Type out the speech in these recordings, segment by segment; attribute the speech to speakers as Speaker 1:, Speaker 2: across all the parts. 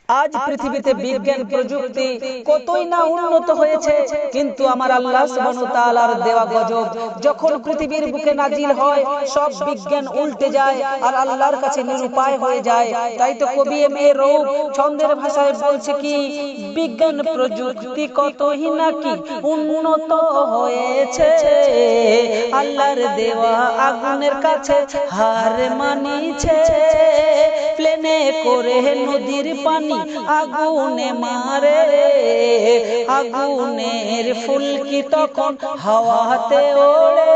Speaker 1: আজ পৃথিবীতে বিজ্ঞান প্রযুক্তি কতই না উন্নত হয়েছে, কিন্তু আমার আল্লাহ সুবহানাহু ওয়া তাআলার দেওয়া গজব যখন পৃথিবীর বুকে নাজিল হয় সব বিজ্ঞান উল্টে যায় আর আল্লাহর কাছে নিরুপায় হয়ে যায়। তাই তো কবি এম এ রৌফ ছন্দের ভাষায় বলছে কি, বিজ্ঞান প্রযুক্তি কতই না কি উন্নত হয়েছে, আল্লাহর দেওয়া আগুনের কাছে হার মানিছে। প্লেনে করে নদীর পানি আগুনে মারে, আগুনের ফুলকি তখন হাওয়াতে ওড়ে।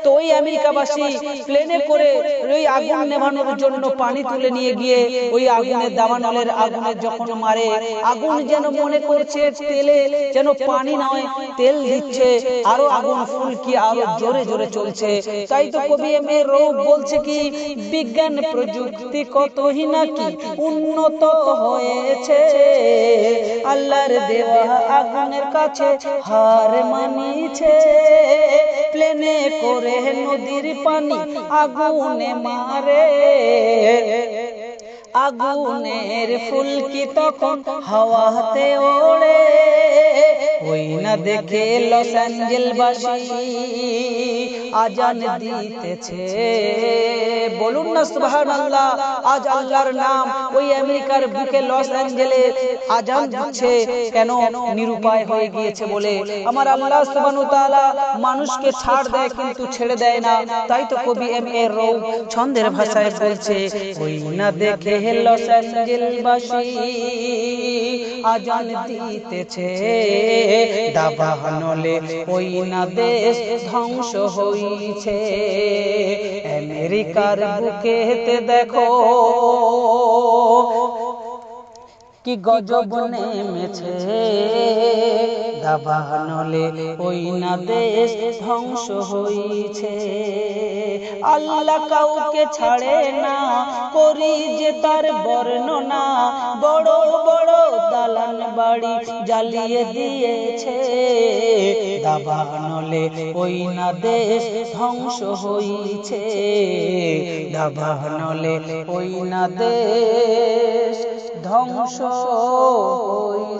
Speaker 1: তো ওই আমেরিকাবাসী প্লেনে করে ওই আগুন নেভানোর জন্য পানি তুলে নিয়ে গিয়ে ওই আগুনের দাবানলের আগুনে যখন মারে, আগুন যেন মনে করছে তেলে যেন পানি নয় তেল দিচ্ছে, আরো আগুন ফুলকি আরো জোরে জোরে চলছে। তাই তো কবি এম এ রৌফ বলছে কি, বিজ্ঞান প্রযুক্তি কতই না কি উন্নত হয়েছে, আল্লাহর দেওয়া আগুনের কাছে হার মানিছে। প্লেনে করে নদীর পানি আগুনে মারে, আগুনের ফুলকি তখন হাওয়াতে ওড়ে। ওই না দেখে লস অ্যাঞ্জেলবাসী আজান দিতেছে, বলুন না সুবহানাল্লাহ। আজ আল্লাহর নাম ওই আমেরিকার বুকে লস অ্যাঞ্জেলে আজান দিচ্ছে কেন? নিরুপায় হয়ে গিয়েছে বলে। আমার আল্লাহ সুবহানাহু ওয়া তাআলা মানুষকে ছাড় দেয় কিন্তু ছেড়ে দেয় না। তাই তো কবি এম এ রৌফ ছন্দের ভাষায় বলছে, ওই না দেখে লস অ্যাঞ্জেলবাসী আজান দিতেছে, দাবানলে ওই না দেশ ধ্বংস হইছে। আমেরিকার বুকেতে দেখো কি গজব নেমেছে, দাবানলে ওই না দেশ ধ্বংস হইছে। আল্লাহ কাউকে ছাড়ে না, করি যে তার বর্ণনা, বড় বড় দালান বাড়ি জ্বালিয়ে দিয়েছে, দাবানলে ওই না দেশ ধ্বংস হইছে, দাবানলে ওই না দেশ ধ্বংস হইছে।